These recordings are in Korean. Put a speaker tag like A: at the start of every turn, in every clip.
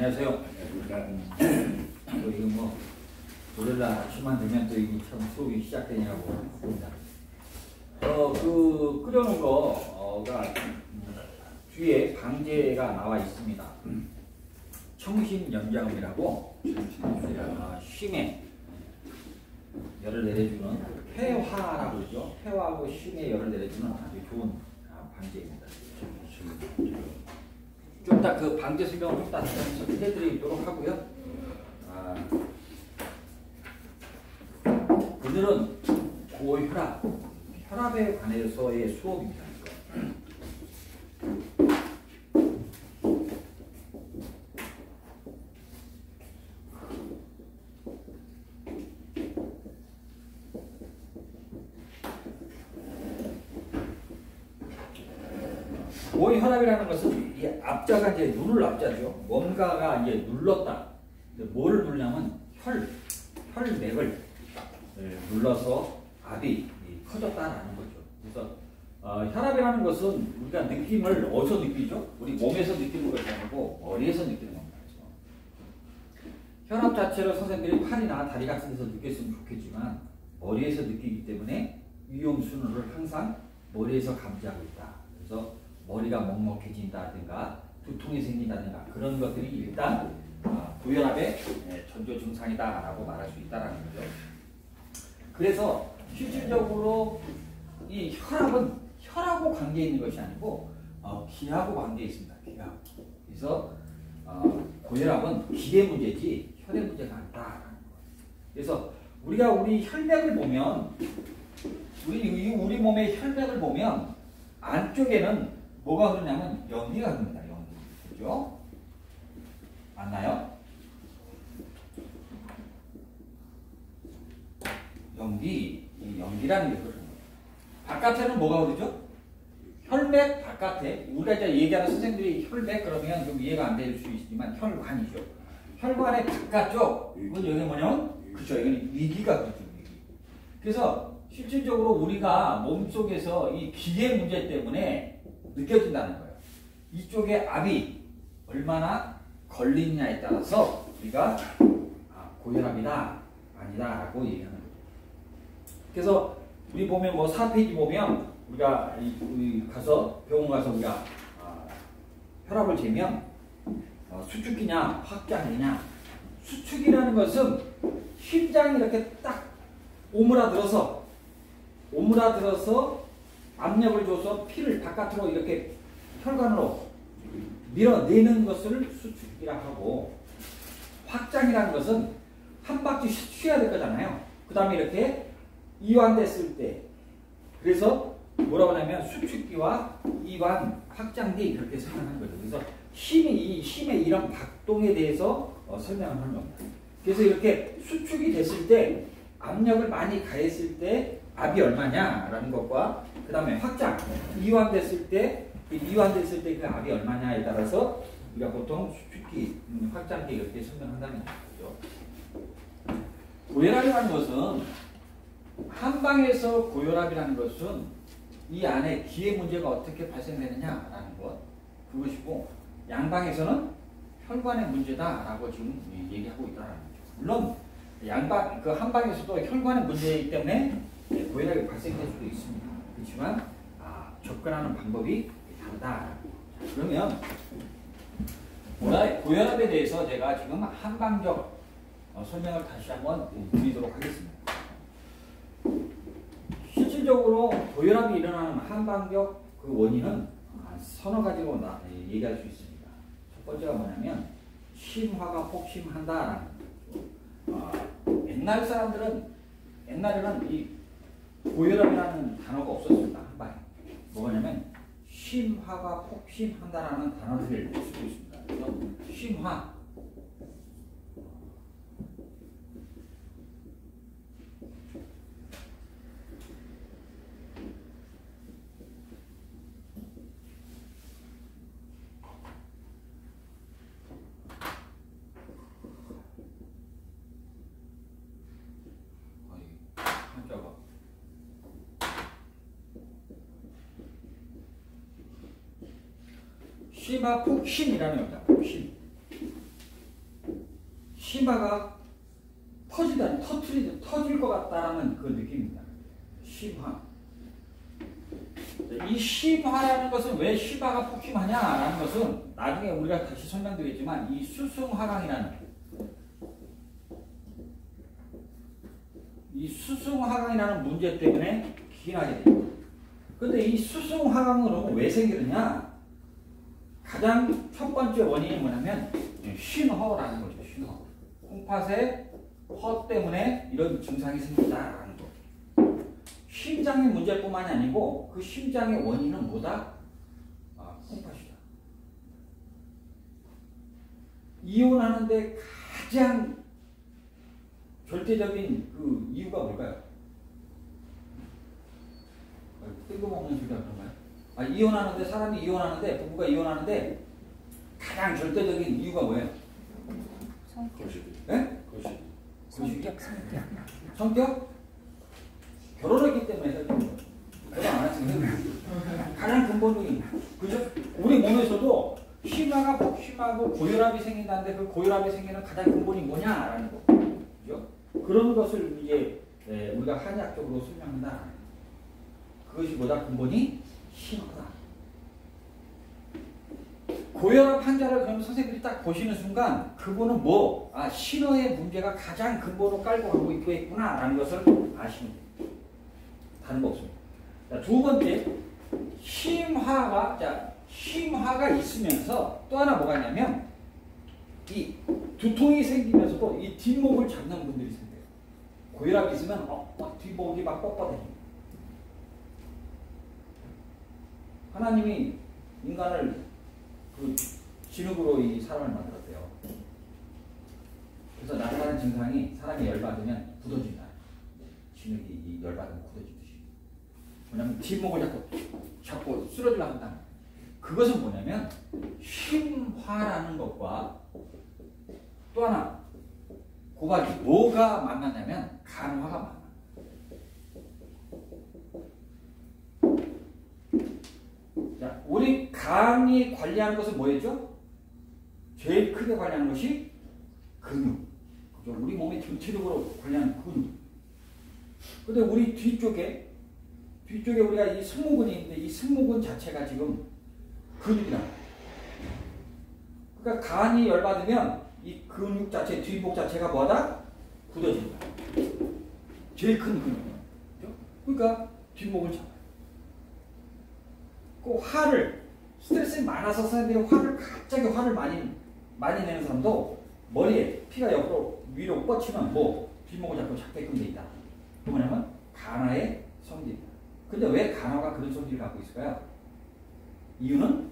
A: 안녕하세요. 또 이거 뭐 월요일날 아침만 되면 또 이게 참 수업이 시작되냐고 합니다. 그 끓여놓은 거가 뒤에 방제가 나와 있습니다. 청심연장음이라고 심에 열을 내려주는 회화라고 그러죠. 회화하고 심에 열을 내려주는 아주 좋은 방제입니다. 좀 이따 그 방제 설명을 좀 이따 해드리도록 하고요. 오늘은 고혈압, 혈압에 관해서의 수업입니다. 고혈압이라는 것은 이 앞자가 이제 누를 앞자죠. 뭔가가 이제 눌렀다. 뭐를 누르냐면 혈맥을 눌러서 압이 커졌다라는 거죠. 그래서 혈압이라는 것은 우리가 느낌을 어디서 느끼죠? 우리 몸에서 느끼는 것이 아니고 머리에서 느끼는 겁니다. 혈압 자체를 선생님들이 팔이나 다리 같은 데서 느꼈으면 좋겠지만 머리에서 느끼기 때문에 위험순환을 항상 머리에서 감지하고 있다. 그래서 머리가 먹먹해진다든가 두통이 생긴다든가 그런 것들이 일단 고혈압의 전조 증상이다라고 말할 수 있다라는 거죠. 그래서 실질적으로 이 혈압은 혈하고 관계 있는 것이 아니고 기하고 관계 있습니다. 기하고. 그래서 고혈압은 기의 문제지 혈의 문제가 아니다라는 거예요. 그래서 우리가 우리 혈맥을 보면 우리 몸의 혈맥을 보면 안쪽에는 뭐가 흐르냐면 연기가 흐릅니다. 연기. 그죠? 맞나요? 연기라는 게 흐르는 거예요. 바깥에는 뭐가 흐르죠? 혈맥 바깥에, 우리가 이제 얘기하는 선생님들이 혈맥 그러면 좀 이해가 안 될 수 있지만 혈관이죠. 혈관의 바깥쪽, 이건 여기 뭐냐면, 그쵸, 이건 위기가 그렇죠, 위기. 그래서 실질적으로 우리가 몸속에서 이 기의 문제 때문에 느껴진다는 거예요. 이쪽에 압이 얼마나 걸리느냐에 따라서 우리가 고혈압이다, 아니다 라고 얘기하는 거예요. 그래서 우리 보면 뭐 4페이지 보면 우리가 병원 가서 우리가 혈압을 재면 수축기냐 확장이냐, 수축이라는 것은 심장이 이렇게 딱 오므라들어서 압력을 줘서 피를 바깥으로 이렇게 혈관으로 밀어내는 것을 수축이라 하고, 확장이라는 것은 한 바퀴 쉬어야 될 거잖아요. 그 다음에 이렇게 이완됐을 때, 그래서 뭐라고 하냐면 수축기와 이완, 확장기 이렇게 설명하는 거죠. 그래서 힘의 이런 박동에 대해서 설명을 하는 겁니다. 그래서 이렇게 수축이 됐을 때, 압력을 많이 가했을 때 압이 얼마냐라는 것과, 그 다음에 확장, 이완됐을 때 그 압이 얼마냐에 따라서 우리가 보통 수축기, 확장기 이렇게 설명한다는 거죠. 고혈압이라는 것은, 한방에서 고혈압이라는 것은 이 안에 기의 문제가 어떻게 발생되느냐라는 것, 그것이고, 양방에서는 혈관의 문제다라고 지금 얘기하고 있다는 거죠. 물론 한방에서도 혈관의 문제이기 때문에 고혈압이 발생될 수도 있습니다. 그렇지만 접근하는 방법이 다르다. 그러면 고혈압에 대해서 제가 지금 한방적 설명을 다시 한번 드리도록 하겠습니다. 실질적으로 고혈압이 일어나는 한방적 그 원인은 서너 가지로 얘기할 수 있습니다. 첫 번째가 뭐냐면 심화가 폭심한다라는 거죠. 옛날에는 이 고혈압이라는 단어가 없었습니다. 한방에. 뭐냐면 심화가 폭심한다라는 단어들을 쓰고 있습니다. 그래서 심화, 심화 폭심이라는 겁니다. 폭심. 심화가 터질 것 같다라는 그 느낌입니다. 심화. 이 심화라는 것은 왜 심화가 폭심하냐라는 것은 나중에 우리가 다시 설명드리겠지만 이 수승화강이라는 문제 때문에 기인하게 됩니다. 근데 이 수승화강은 왜 생기느냐? 가장 첫 번째 원인이 뭐냐면 신허라는 거죠. 신허. 콩팥의 허 때문에 이런 증상이 생긴다라는 거. 심장의 문제뿐만이 아니고 그 심장의 원인은 뭐다? 콩팥이다. 이혼하는데 가장 절대적인 그 이유가 뭘까요? 뜬금없는 소리가 그런가요? 이혼하는데 사람이 이혼하는데 부부가 이혼하는데 가장 절대적인 이유가 뭐예요?
B: 성격.
A: 네? 성격? 결혼했기 때문에 결혼 안 했으면 가장 근본적인 그죠? 우리 몸에서도 심화가 폭심하고 고혈압이 생긴다는데 그 고혈압이 생기는 가장 근본이 뭐냐라는 거 그죠? 그런 것을 이제 우리가 한의학적으로 설명한다. 그것이 보다 근본이 신화다. 고혈압 환자를 그럼 선생님들이 딱 보시는 순간 그분은 신어의 문제가 가장 근본으로 깔고 가고 있구나 라는 것을 아시면 돼요. 다른 거 없습니다. 자, 두 번째, 심화가 있으면서 또 하나 뭐가 있냐면 이 두통이 생기면서도 이 뒷목을 잡는 분들이 생겨요. 고혈압이 있으면 뒷목이 막 뻣뻣해집니다. 하나님이 인간을 그 진흙으로 이 사람을 만들었대요. 그래서 나타나는 증상이 사람이 열받으면 굳어진다. 진흙이 이 열받으면 굳어지듯이. 뭐냐면 뒷목을 자꾸 쓰러지려 한다. 그것은 뭐냐면 심화라는 것과 또 하나 고박이 뭐가 만나냐면 간화가 만나. 자, 우리 간이 관리하는 것은 뭐였죠? 제일 크게 관리하는 것이 근육. 그죠? 우리 몸의 전체적으로 관리하는 근육. 근데 우리 뒤쪽에 우리가 이 승모근이 있는데 이 승모근 자체가 지금 근육이다. 그러니까 간이 열받으면 이 근육 자체, 뒷목 자체가 뭐하다? 굳어진다. 제일 큰 근육이다. 그러니까 뒷목을 잡아요. 그 스트레스가 많아서 선생님들이 갑자기 화를 많이 내는 사람도 머리에 피가 옆으로 위로 뻗치면 뒷목을 자꾸 잡게끔 돼 있다. 그 뭐냐면 간화의 성질이다. 근데 왜 간화가 그런 성질을 갖고 있을까요? 이유는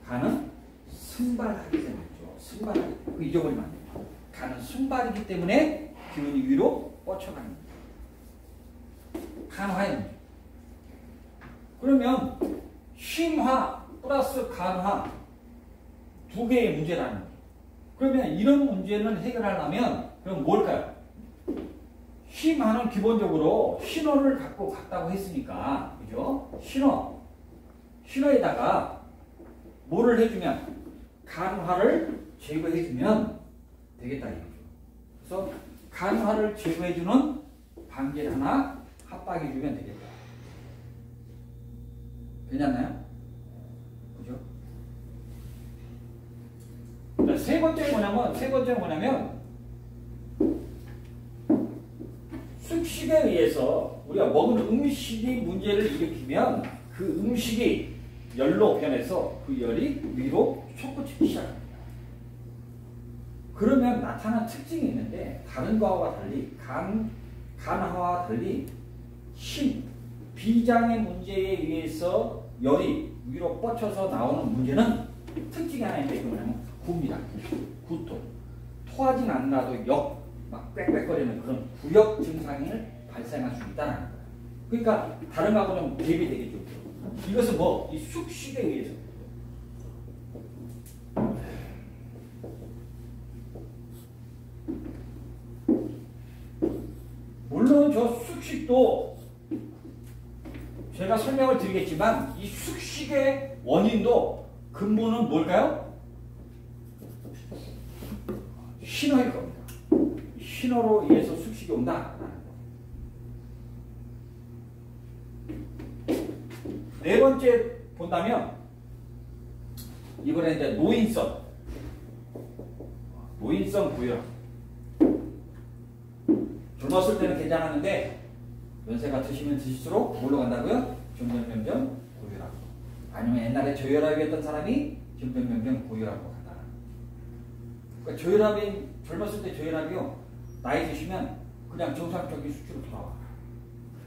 A: 간은 승발하기 때문이죠. 승발하기 때문에. 잊어버리면 안 돼요. 간은 승발이기 때문에 기운이 위로 뻗쳐가는 거예요. 간화의 문제. 그러면 심화 플러스 간화 두 개의 문제라는 거예요. 그러면 이런 문제는 해결하려면 그럼 뭘까요? 심화는 기본적으로 신호를 갖고 갔다고 했으니까 그죠? 신호에다가 뭐를 해주면 간화를 제거해주면 되겠다 이거죠. 그래서 간화를 제거해주는 방제를 하나 합박해주면 되겠다. 괜찮나요? 그죠? 세 번째는 뭐냐면 숙식에 의해서 우리가 먹은 음식이 문제를 일으키면 그 음식이 열로 변해서 그 열이 위로 솟구치기 시작합니다. 그러면 나타나는 특징이 있는데 다른 거와 달리 간화와 달리 비장의 문제에 의해서 열이 위로 뻗쳐서 나오는 문제는 특징이 하나 있는데 그게 뭐냐면 구입니다. 구토. 토하진 않나도 막 꽥꽥거리는 그런 구역 증상을 발생할 수 있다는 거예요. 그러니까 다른 거하고 좀 대비되겠죠. 이것은 이 숙식에 의해서. 물론 저 숙식도 제가 설명을 드리겠지만 이 숙식의 원인도 근본은 뭘까요? 신호일 겁니다. 신호로 의해서 숙식이 온다. 네 번째 본다면 이번에 이제 노인성 고혈압. 젊었을 때는 괜찮았는데 연세가 드시면 드실수록 뭘로 간다고요? 점점 고혈압. 아니면 옛날에 저혈압이었던 사람이 점점 고혈압으로 간다. 그러니까 저혈압이 젊었을 때 저혈압이요. 나이 드시면 그냥 정상적인 수치로 돌아와.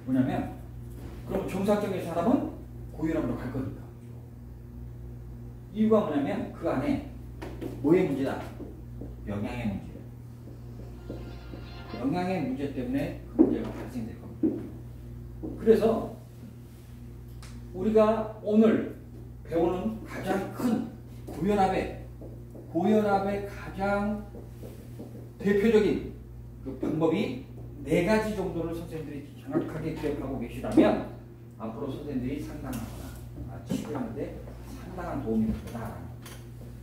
A: 뭐냐면 그럼 정상적인 사람은 고혈압으로 갈 거니까. 이유가 뭐냐면 그 안에 뭐의 문제다? 영양의 문제. 영양의 문제 때문에 그 문제가 발생될 겁니다. 그래서 우리가 오늘 배우는 가장 큰 고혈압의 가장 대표적인 그 방법이 4가지 정도를 선생님들이 정확하게 기억하고 계시다면 앞으로 선생님들이 상담하거나 치료하는데 상당한 도움이 될 거다.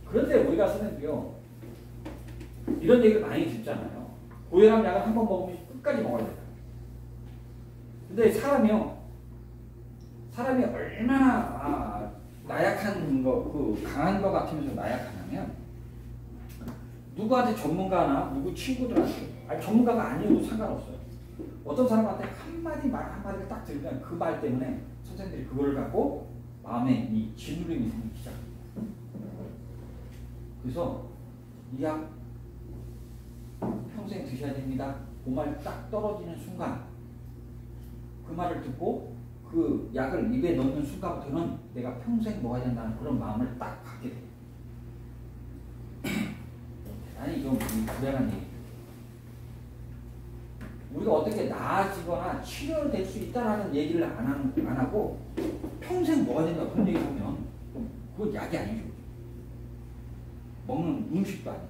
A: 그런데 우리가 선생님들이요 이런 얘기를 많이 듣잖아요. 고혈압 약을 한 번 먹으면 끝까지 먹어야 된다. 근데 사람이 얼마나 나약한 거, 강한 거 같으면서 나약하냐면 누구한테 전문가나 누구 친구들한테 전문가가 아니어도 상관없어요. 어떤 사람한테 말 한마디를 딱 들으면 그 말 때문에 선생님들이 그걸 갖고 마음에 이 짓누림이 생기기 시작합니다. 그래서 이 약 평생 드셔야 됩니다. 그 말 딱 떨어지는 순간 그 말을 듣고 그 약을 입에 넣는 순간부터는 내가 평생 먹어야 된다는 그런 마음을 딱 갖게 돼요. 대단히 좀 불행한 얘기죠. 우리가 어떻게 나아지거나 치료될 수 있다는 얘기를 안 하고 평생 먹어야 된다 그런 얘기 하면 그건 약이 아니죠. 먹는 음식도 아니고.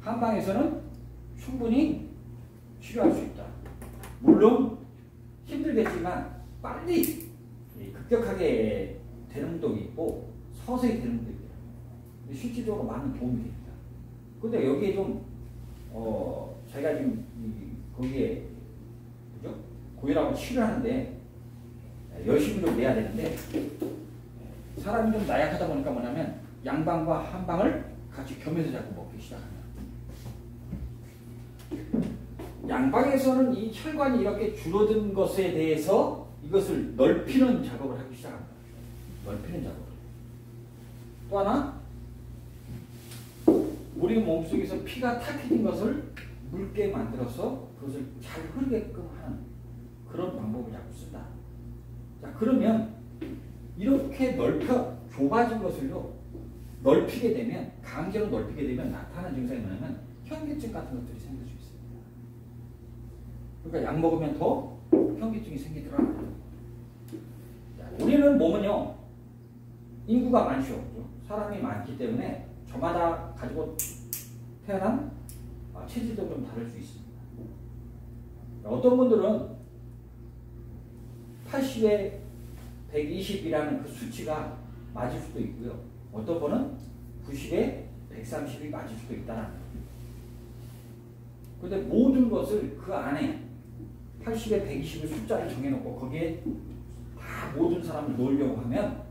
A: 한방에서는 충분히 치료할 수 있다. 물론 힘들겠지만 빨리 급격하게 되는 분도 있고 서서히 되는 분도 있고 실질적으로 많은 도움이 됩니다. 근데 여기에 좀 제가 지금 거기에 그죠? 고혈압을 치료하는데 열심히 좀 내야 되는데 사람이 좀 나약하다 보니까 뭐냐면 양방과 한방을 같이 겸해서 자꾸 먹기 시작합니다. 양방에서는 이 혈관이 이렇게 줄어든 것에 대해서 이것을 넓히는 작업을 하기 시작합니다. 넓히는 작업을. 또 하나 우리 몸속에서 피가 탁해진 것을 묽게 만들어서 그것을 잘 흐르게끔 하는 그런 방법을 자꾸 쓴다. 자, 그러면 이렇게 좁아진 것을요 넓히게 되면, 강제로 넓히게 되면 나타나는 증상이 뭐냐면 현기증 같은 것들이 생길 수 있습니다. 그러니까 약 먹으면 더 현기증이 생기더라. 우리는 몸은요 인구가 많죠. 사람이 많기 때문에 저마다 가지고 태어난 체질도 좀 다를 수 있습니다. 어떤 분들은 80에 120이라는 그 수치가 맞을 수도 있고요. 어떤 분은 90에 130이 맞을 수도 있다는 거예요. 그런데 모든 것을 그 안에 80에 120을 숫자를 정해놓고 거기에 다 모든 사람을 놓으려고 하면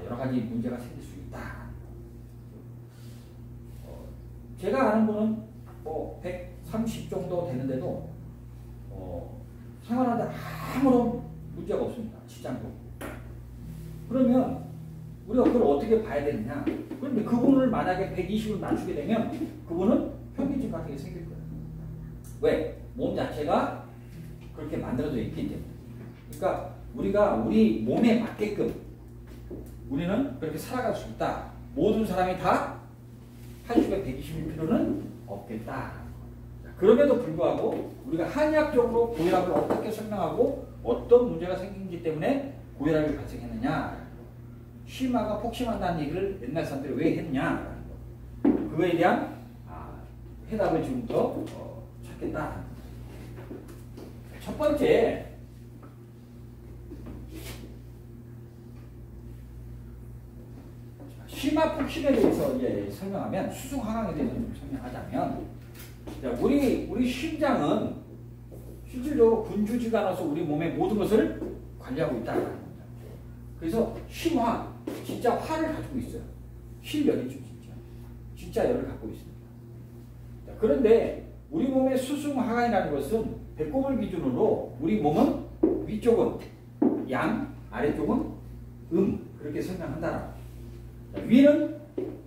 A: 여러 가지 문제가 생길 수 있다. 제가 아는 분은 130 정도 되는데도 생활하는데 아무런 문제가 없습니다. 지장도. 그러면 우리가 그걸 어떻게 봐야 되느냐? 그런데 그분을 만약에 120을 낮추게 되면 그분은 현기증 같은 게 생길 거예요. 왜? 몸 자체가 그렇게 만들어져 있기 때문에. 그러니까 우리가 우리 몸에 맞게끔 우리는 그렇게 살아갈 수 있다. 모든 사람이 다 80에 120일 필요는 없겠다. 그럼에도 불구하고 우리가 한의학적으로 고혈압을 어떻게 설명하고 어떤 문제가 생기기 때문에 고혈압이 발생했느냐, 심화가 폭심한다는 얘기를 옛날 사람들이 왜 했느냐, 그거에 대한 해답을 지금부터 찾겠다. 첫 번째, 심화 폭신에 대해서 이제 설명하면 수승하강에 대해서 좀 설명하자면 자, 우리 심장은 실질적으로 군주지간으로서 우리 몸의 모든 것을 관리하고 있다는 겁니다. 그래서 심화, 진짜 화를 가지고 있어요. 실열이죠, 진짜 열을 갖고 있습니다. 자, 그런데 우리 몸의 수승하강이라는 것은 배꼽을 기준으로 우리 몸은 위쪽은 양, 아래쪽은 그렇게 설명한다. 위는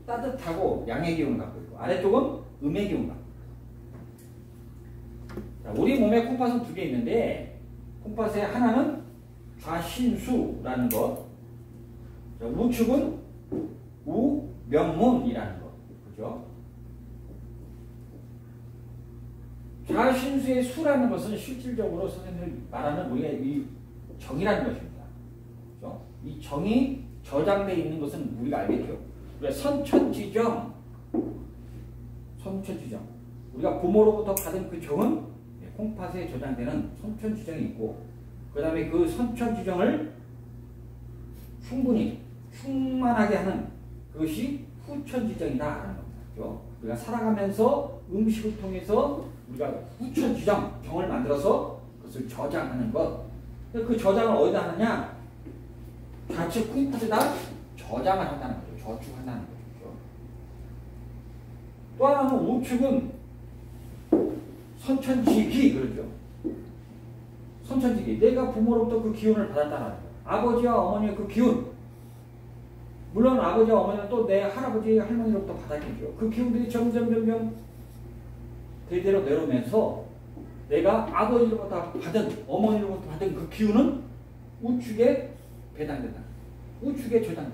A: 따뜻하고 양의 기운을 갖고 있고 아래쪽은 음의 기운을 갖고 있고. 자, 우리 몸에 콩팥은 두 개 있는데 콩팥의 하나는 좌신수라는 것, 자, 우측은 우명문이라는 것, 그죠? 좌신수의 수라는 것은 실질적으로 선생님들이 말하는 우리가 이 정이라는 것입니다. 그죠? 이 정이 저장되어 있는 것은 우리가 알겠죠. 우리가 선천지정. 우리가 부모로부터 받은 그 정은 콩팥에 저장되는 선천지정이 있고, 그 다음에 그 선천지정을 충만하게 하는 그것이 후천지정이다라는 겁니다. 그죠? 우리가 살아가면서 음식을 통해서 우리가 후천지정, 정을 만들어서 그것을 저장하는 것. 그 저장을 어디다 하느냐? 좌측 콩팥에다 저장을 한다는 거죠. 저축한다는 거죠. 또 하나는 우측은 선천지기 그러죠. 선천지기. 내가 부모로부터 그 기운을 받았다는 거예요. 아버지와 어머니의 그 기운. 물론 아버지와 어머니는 또 내 할아버지, 할머니로부터 받았겠죠. 그 기운들이 점점 대대로 내려오면서 내가 아버지로부터 받은, 어머니로부터 받은 그 기운은 우측에 배당된다. 우측에 저장.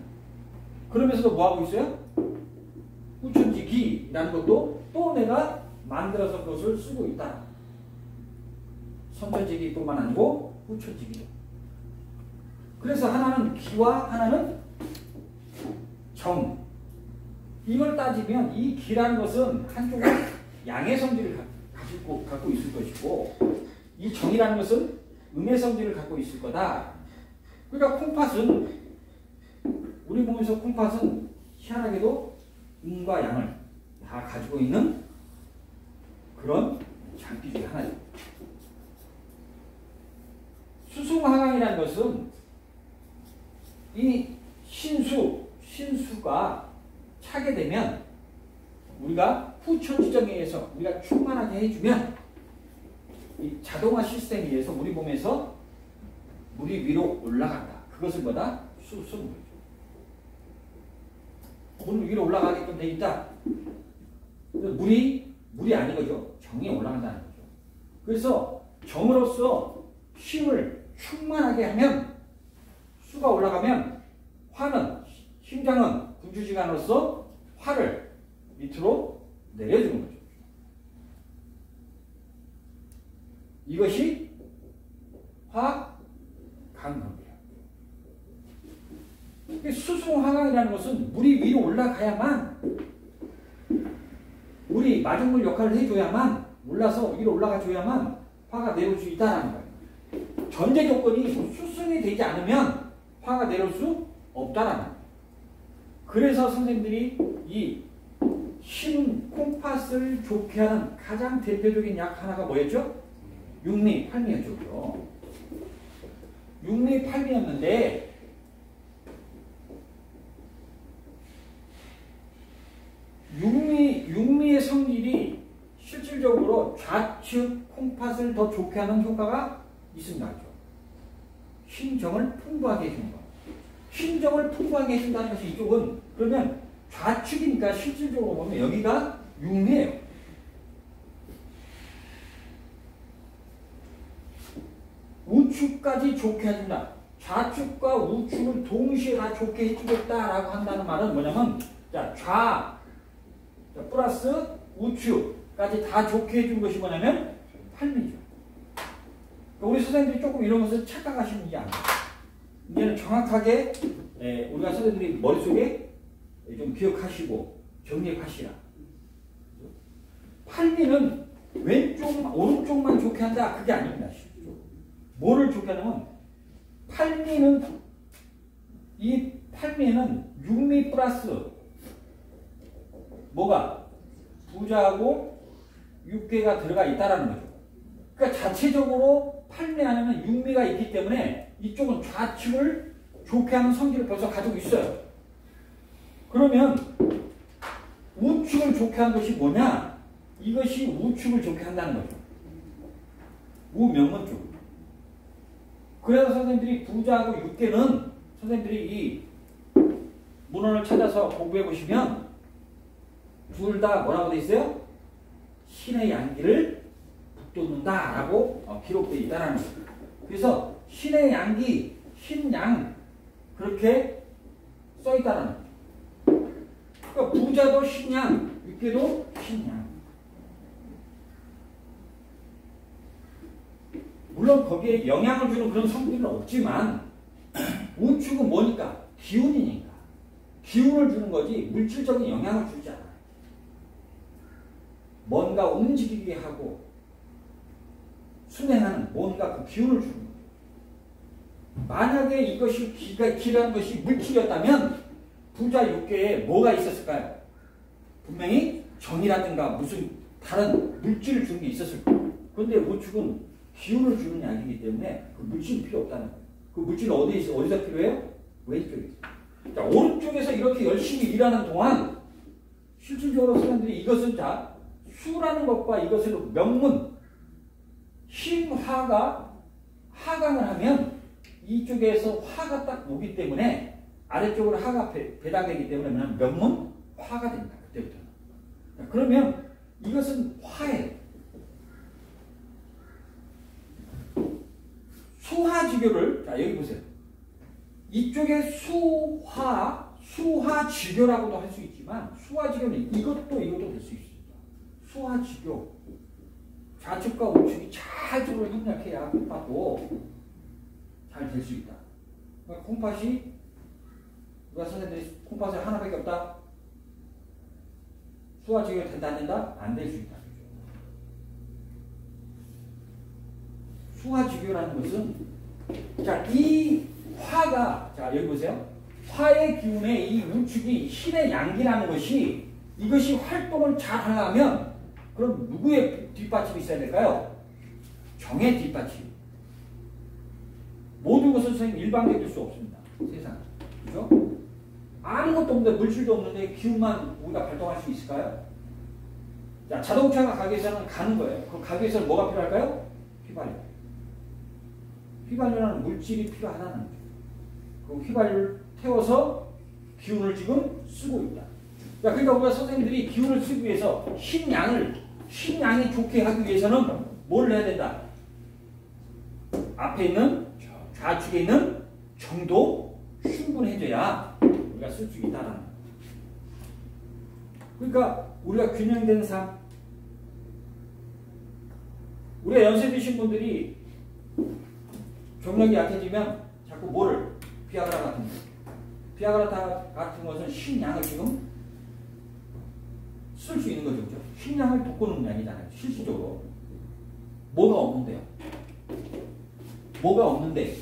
A: 그러면서도 뭐하고 있어요? 후천지기라는 것도 또 내가 만들어서 그것을 쓰고 있다. 선천지기뿐만 아니고 후천지기도. 그래서 하나는 기와 하나는 정. 이걸 따지면 이 기라는 것은 한쪽은 양의 성질을 갖고 있을 것이고 이 정이라는 것은 음의 성질을 갖고 있을 거다. 그러니까 콩팥은 우리 몸에서 콩팥은 희한하게도 음과 양을 다 가지고 있는 그런 장기 중에 하나죠. 수승하강이라는 것은 이 신수가 차게 되면 우리가 후천지정에 의해서 우리가 충만하게 해주면 이 자동화 시스템에 의해서 우리 몸에서 물이 위로 올라간다. 그것을 뭐다? 수승물이죠. 물 위로 올라가게끔 돼 있다. 물이 아닌 거죠. 정이 올라간다는 거죠. 그래서 정으로서 힘을 충만하게 하면 수가 올라가면 심장은 군주지간으로서 화를 밑으로 내려주는 거죠. 이것이 화강경이에요. 수승하강이라는 것은 물이 위로 올라가야만 물이 마중물 역할을 해줘야만 올라서 위로 올라가줘야만 화가 내려올 수 있다는 거예요. 전제 조건이 수승이 되지 않으면 화가 내려올 수 없다라는 거예요. 그래서 선생님들이 이 콩팥을 좋게 하는 가장 대표적인 약 하나가 뭐였죠? 육리팔미였죠. 육리팔미였는데 육리의 성질이 실질적으로 좌측 콩팥을 더 좋게 하는 효과가 있습니다. 힘정을 풍부하게 해주는 거. 힘정을 풍부하게 해준다는 것이 이쪽은 그러면 좌측이니까 실질적으로 보면 여기가 육리예요. 우측까지 좋게 해준다. 좌측과 우측을 동시에 다 좋게 해주겠다라고 한다는 말은 뭐냐면 자, 플러스 우측까지 다 좋게 해준 것이 뭐냐면 팔미죠. 우리 선생님들이 조금 이런 것을 착각하시는 게 아니에요. 이제는 정확하게 우리가 선생님들이 머릿속에 좀 기억하시고 정리하시라. 팔미는 왼쪽, 오른쪽만 좋게 한다. 그게 아닙니다. 뭐를 좋게 하냐면 이 팔미에는 육리 플러스 뭐가? 부자하고 육괴가 들어가 있다라는 거죠. 그러니까 자체적으로 팔미 안에는 육미가 있기 때문에 이쪽은 좌측을 좋게 하는 성질을 벌써 가지고 있어요. 그러면 우측을 좋게 한 것이 뭐냐? 이것이 우측을 좋게 한다는 거죠. 우명문 쪽. 그래서 선생님들이 부자하고 육괴는 선생님들이 이 문헌을 찾아서 공부해 보시면 둘 다 뭐라고 돼 있어요? 신의 양기를 북돋는다라고 기록되어 있다는 거예요. 그래서 신의 양기, 신양 그렇게 써 있다는 거예요. 그러니까 부자도 신양, 육괴도 신양. 물론 거기에 영향을 주는 그런 성질은 없지만 우축은 뭐니까? 기운이니까. 기운을 주는 거지 물질적인 영향을 주지 않아요. 뭔가 움직이게 하고 순행하는 뭔가 그 기운을 주는 거예요. 만약에 이것이 기라는 것이 물질이었다면 부자 육계에 뭐가 있었을까요? 분명히 정이라든가 무슨 다른 물질을 주는 게 있었을 거예요. 그런데 우축은 기운을 주는 약이기 때문에 그 물질이 필요 없다는 거예요. 그 물질은 어디서 필요해요? 왼쪽에 있어요. 자, 오른쪽에서 이렇게 열심히 일하는 동안 실질적으로 사람들이 이것은 자 수라는 것과 이것을 명문 힘화가 하강을 하면 이쪽에서 화가 딱 오기 때문에 아래쪽으로 하가 배당되기 때문에 명문 화가 됩니다. 그때부터는. 자, 그러면 이것은 화예요. 수화지교를 자 여기 보세요. 이쪽에 수화지교라고도 할 수 있지만 수화지교는 이것도 될 수 있습니다. 수화지교 좌측과 우측이 잘 서로 협력해야 콩팥도 잘 될 수 있다. 그러니까 콩팥이 누가 선생님들이 콩팥이 하나밖에 없다. 수화지교가 된다 안 된다? 안 될 수 있다. 수화지교라는 것은 자, 이 화가 자 여기 보세요. 화의 기운에 이 우축이 신의 양기라는 것이 이것이 활동을 잘 하려면 그럼 누구의 뒷받침이 있어야 될까요? 정의 뒷받침. 모든 것은 선생님 일방적일 수 없습니다. 세상. 그죠? 아무것도 없는데 물질도 없는데 기운만 우리가 발동할 수 있을까요? 자, 자동차가 가기 위해서는 가는 거예요. 그 가기 위해서는 뭐가 필요할까요? 휘발유. 휘발유라는 물질이 필요하다는 거죠. 그 휘발유를 태워서 기운을 지금 쓰고 있다. 그러니까 우리가 선생님들이 기운을 쓰기 위해서 신양이 좋게 하기 위해서는 뭘 해야 된다? 앞에 있는 좌측에 있는 정도 충분해져야 우리가 쓸 수 있다는 거예요. 그러니까 우리가 균형된 삶, 우리가 연세 드신 분들이 경력이 약해지면 자꾸 뭐를 비아그라 같은 거. 비아그라 같은 것은 신양을 지금 쓸 수 있는 거죠. 그렇죠? 신양을 돋구는 양이잖아요. 실질적으로. 뭐가 없는데요? 뭐가 없는데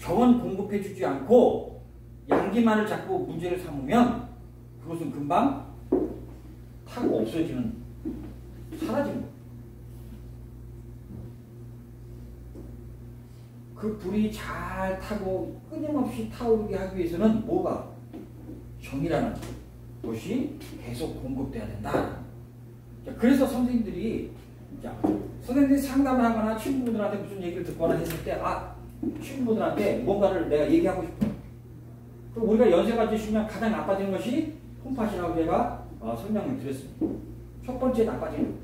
A: 저건 공급해 주지 않고 양기만을 자꾸 문제를 삼으면 그것은 금방 타고 없어지는 사라지는 거예요. 그 불이 잘 타고 끊임없이 타오르게 하기 위해서는 뭐가? 정이라는 것이 계속 공급돼야 된다. 자, 그래서 선생님들이 상담을 하거나 친구분들한테 무슨 얘기를 듣거나 했을 때 친구분들한테 뭔가를 내가 얘기하고 싶어. 그럼 우리가 연세가 드시면 가장 나빠지는 것이 콩팥이라고 제가 설명을 드렸습니다. 첫 번째 나빠지는 거.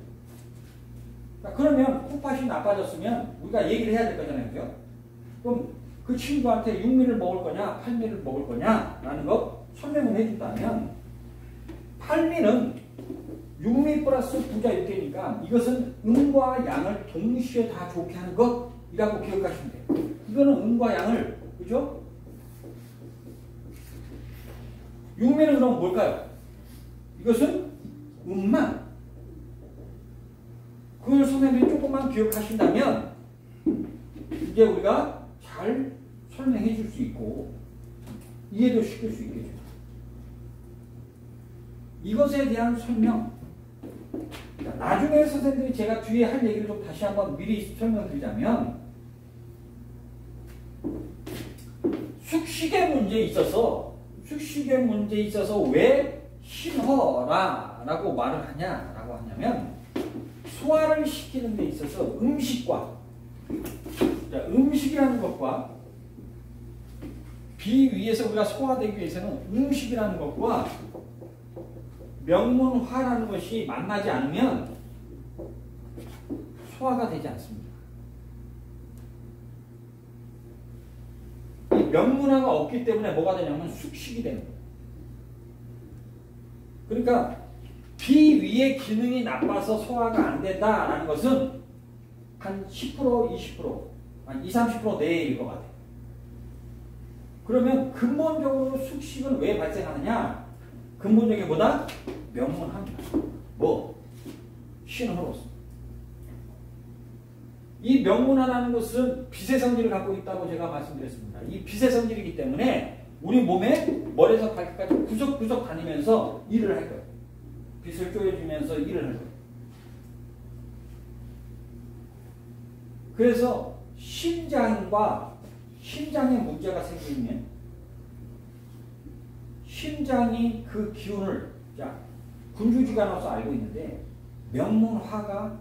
A: 자, 그러면 콩팥이 나빠졌으면 우리가 얘기를 해야 될 거잖아요. 그죠? 그럼 그 친구한테 육미를 먹을 거냐, 팔미를 먹을 거냐, 라는 거 설명을 해준다면, 팔미는 육미 플러스 부자 육계니까 이것은 음과 양을 동시에 다 좋게 하는 것이라고 기억하시면 돼요. 이거는 음과 양을, 그죠? 육미는 그럼 뭘까요? 이것은 음만. 그걸 선생님이 조금만 기억하신다면, 이제 우리가 잘 설명해 줄 수 있고 이해도 시킬 수 있겠죠. 이것에 대한 설명. 나중에 선생님들이 제가 뒤에 할 얘기를 좀 다시 한번 미리 설명드리자면 숙식의 문제에 있어서 왜 신허라라고 말을 하냐라고 하냐면 소화를 시키는 데 있어서 음식이라는 것과 비위에서 우리가 소화되기 위해서는 음식이라는 것과 명문화라는 것이 만나지 않으면 소화가 되지 않습니다. 이 명문화가 없기 때문에 뭐가 되냐면 숙식이 되는 거예요. 그러니까 비위의 기능이 나빠서 소화가 안 된다라는 것은 한 10%, 20%, 한 20, 30% 내일 것 같아요. 그러면 근본적으로 숙식은 왜 발생하느냐? 근본적인 게 뭐다? 명문합니다. 신호로서. 이 명문화라는 것은 빛의 성질을 갖고 있다고 제가 말씀드렸습니다. 이 빛의 성질이기 때문에 우리 몸에 머리에서 발끝까지 구석구석 다니면서 일을 할 거예요. 빛을 쪼여주면서 일을 할 거예요. 그래서 심장에 문제가 생기면 심장이 그 기운을 군주지간으로서 알고 있는데 명문화가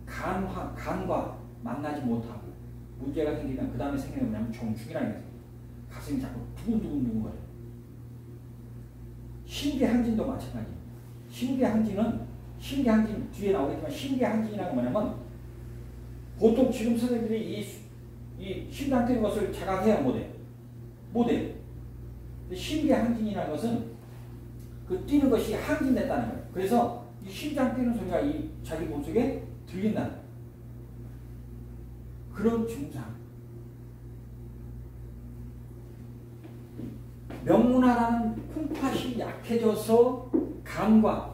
A: 간과 만나지 못하고 문제가 생기면 그 다음에 생기는 게 뭐냐면 정충이라는 게 생겨요. 가슴이 자꾸 두근두근 거려요. 신계항진도 마찬가지입니다. 신계항진 뒤에 나오겠지만 신계항진이라는 건 뭐냐면 보통 지금 선생님들이 이 심장 뛰는 것을 자각해야 못해요. 신계항진이라는 것은 그 뛰는 것이 항진됐다는 거예요. 그래서 이 심장 뛰는 소리가 이 자기 몸속에 들린다는 거예요. 그런 증상. 명문화라는 콩팥이 약해져서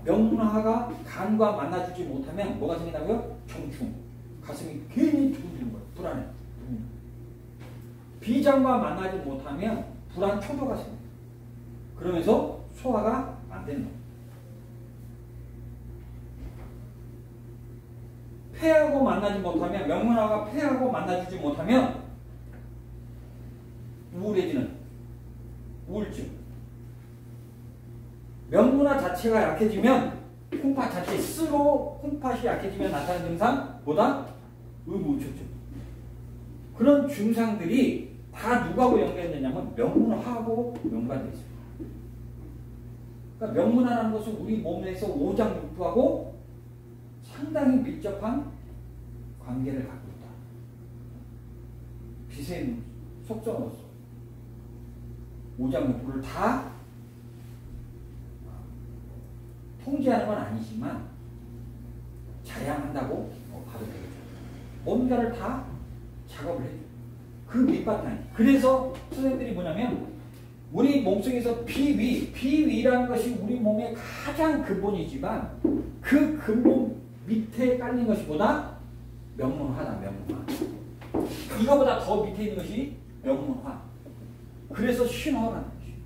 A: 명문화가 간과 만나주지 못하면 뭐가 생긴다고요? 정충. 가슴이 괜히 두근두근 거예요. 불안해. 비장과 만나지 못하면 불안 초조가 생깁니다. 그러면서 소화가 안 되는 거예요. 폐하고 만나지 못하면 명문화가 폐하고 만나주지 못하면 우울증. 명문화 자체가 약해지면 콩팥 자체 콩팥이 약해지면 나타나는 증상 보다 의무우초증. 그런 증상들이 다 누구하고 연결되냐면 명문화하고 연관되어 있습니다. 그러니까 명문화라는 것은 우리 몸에서 오장육부하고 상당히 밀접한 관계를 갖고 있다. 빛의 속성으로서 오장육부를 다 통제하는 건 아니지만 자양한다고 봐도 되겠죠. 뭔가를 다 작업을 해줘요. 그 밑바탕이. 그래서 선생님들이 뭐냐면 우리 몸속에서 비위라는 것이 우리 몸의 가장 근본이지만 그 근본 밑에 깔린 것이 보다 명문화다. 이거보다 더 밑에 있는 것이 명문화. 그래서 신화라는 것이에요.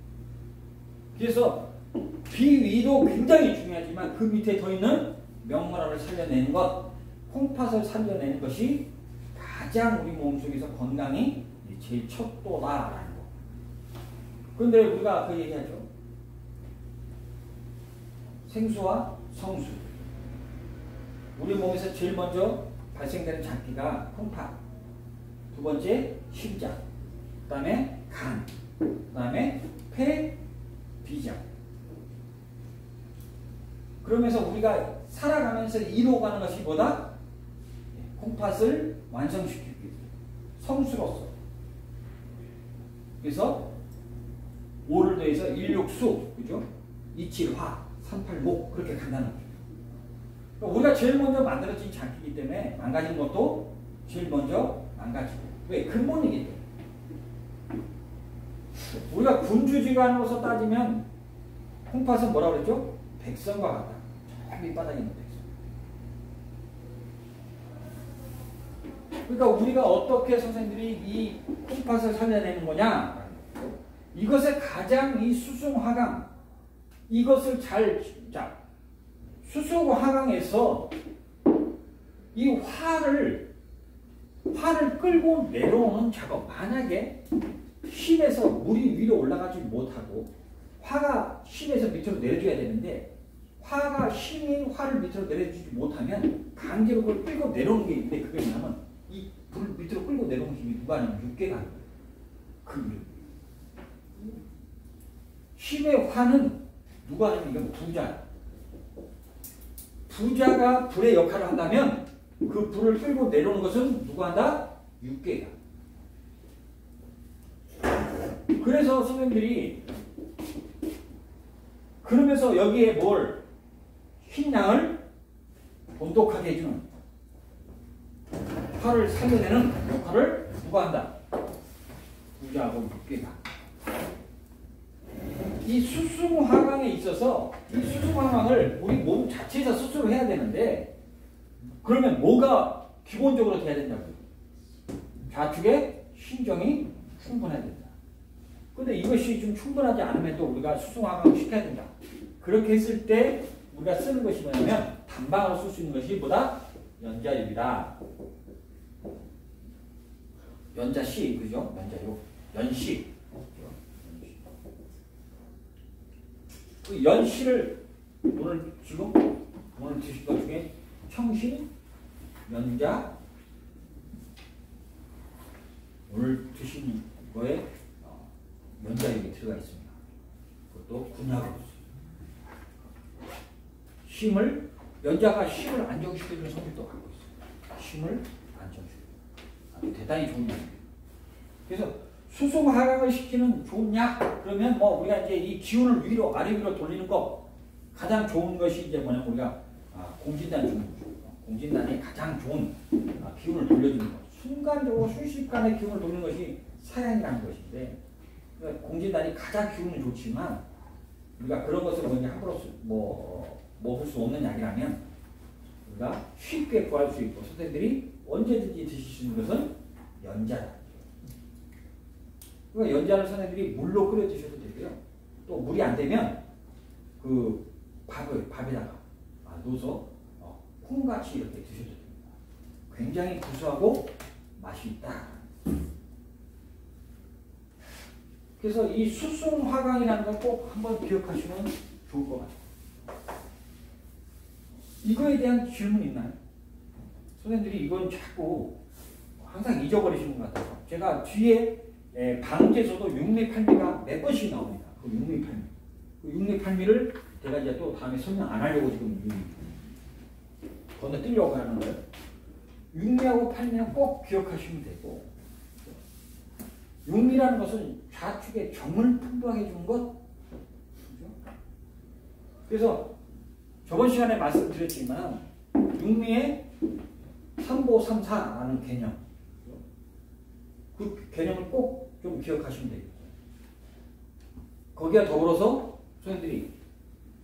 A: 그래서 비위도 굉장히 중요하지만 그 밑에 더 있는 명문화를 살려내는 것, 콩팥을 살려내는 것이 가장 우리 몸속에서 건강이 제일 척도다라는 거. 그런데 우리가 그 얘기하죠. 생수와 성수. 우리 몸에서 제일 먼저 발생되는 장기가 콩팥, 두 번째 심장, 그 다음에 간, 그 다음에 폐, 비장. 그러면서 우리가 살아가면서 이루어가는 것이 뭐다? 콩팥을 완성시키기 위해서 성수로서. 그래서 5를 더해서 일육수, 그죠? 이칠화, 38목 그렇게 간다는 거죠. 우리가 제일 먼저 만들어진 장기이기 때문에 망가진 것도 제일 먼저 망가지고. 왜? 근본이기 때문에. 우리가 군주지간으로서 따지면 콩팥은 뭐라고 그랬죠? 백성과 같다. 저 밑바닥에 있는 백성. 그러니까 우리가 어떻게 선생님들이 이 콩팥을 살려내는 거냐? 이것의 가장 이 수승화강, 이것을 자, 수소하강에서 이 화를 끌고 내려오는 작업. 만약에 심에서 물이 위로 올라가지 못하고 화가 심에서 밑으로 내려줘야 되는데 화가 심이 화를 밑으로 내려주지 못하면 강제로 그걸 끌고 내려오는 게 있는데 그게 뭐냐면 이 불 밑으로 끌고 내려오는 힘이 누가 하냐면 육계가 하는 거예요. 그 힘의 화는 누가 하냐면 이건 부자. 부자가 불의 역할을 한다면 그 불을 끌고 내려오는 것은 누가 한다? 육계가. 그래서 선생님들이 그러면서 여기에 뭘 흰양을 돈독하게 해주는 화를 살려내는 역할을 누가 한다? 부자하고 육계가. 이 수승화강에 있어서 이 수승화강을 우리 몸 자체에서 스스로 해야 되는데 그러면 뭐가 기본적으로 돼야 된다고요? 좌측에 신정이 충분해야 된다. 근데 이것이 좀 충분하지 않으면 또 우리가 수승화강을 시켜야 된다. 그렇게 했을 때 우리가 쓰는 것이 뭐냐면 단방으로 쓸 수 있는 것이 뭐다? 연자육이다. 연자시, 그죠? 연자육. 연시. 그 연시를 오늘 드신 것 중에 청신, 연자, 오늘 드신 거에 연자육이 들어가 있습니다. 그것도 군약으로 힘을 연자가 힘을 안정시켜주는 성질도 갖고 있어요. 힘을 안정시켜주는 아주 대단히 좋은 약이에요. 그래서 수승하강을 시키는 좋은 약 그러면 뭐 우리가 이제 이 기운을 위로 아래 위로 돌리는 거 가장 좋은 것이 이제 뭐냐면 우리가 공진단 주는 거죠. 공진단이 가장 좋은 기운을 돌려주는 거. 순간적으로 순식간에 기운을 돌리는 것이 사양이라는 것인데 그러니까 공진단이 가장 기운은 좋지만 우리가 그런 것을 먼저 함부로 먹을 수 없는 약이라면 우리가 쉽게 구할 수 있고 선생님들이 언제든지 드실 수 있는 것은 연자다. 그러니까 연자를 선생님들이 물로 끓여 드셔도 되고요. 또 물이 안 되면 그 밥에다가 넣어서 콩같이 이렇게 드셔도 됩니다. 굉장히 구수하고 맛이 있다. 그래서 이 수승화강이라는 걸 꼭 한번 기억하시면 좋을 것 같아요. 이거에 대한 질문 있나요? 선생님들이 이건 자꾸 항상 잊어버리시는 것 같아요. 제가 뒤에 방제에서도 육미팔미가 몇 번씩 나옵니다. 그 육미팔미. 그 육미팔미를 제가 이제 또 다음에 설명 안 하려고 지금 건너뛰려고 하는 거예요. 육미하고 팔미는 꼭 기억하시면 되고 육미라는 것은 좌측에 정을 풍부하게 주는 것. 그렇죠? 그래서 저번 시간에 말씀드렸지만 육미의 3보3사라는 개념 그 개념을 꼭 좀 기억하시면 되겠죠. 거기와 더불어서 선생님들이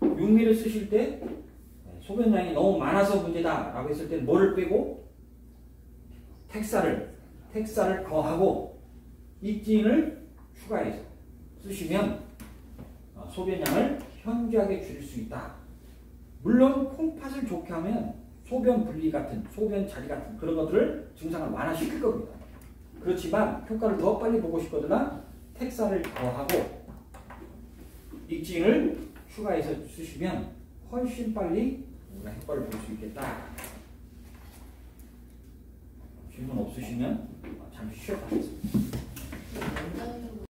A: 육미를 쓰실 때 소변량이 너무 많아서 문제다 라고 했을 때 뭐를 빼고 택사를 더하고 익진을 추가해서 쓰시면 소변량을 현저하게 줄일 수 있다. 물론 콩팥을 좋게 하면 소변 분리 같은 소변 자리 같은 그런 것들을 증상을 완화시킬 겁니다. 그렇지만 효과를 더 빨리 보고 싶거나 택사를 더하고 익진을 추가해서 쓰시면 훨씬 빨리 우리가 효과를 볼 수 있겠다. 질문 없으시면 잠시 쉬었다 하겠습니다.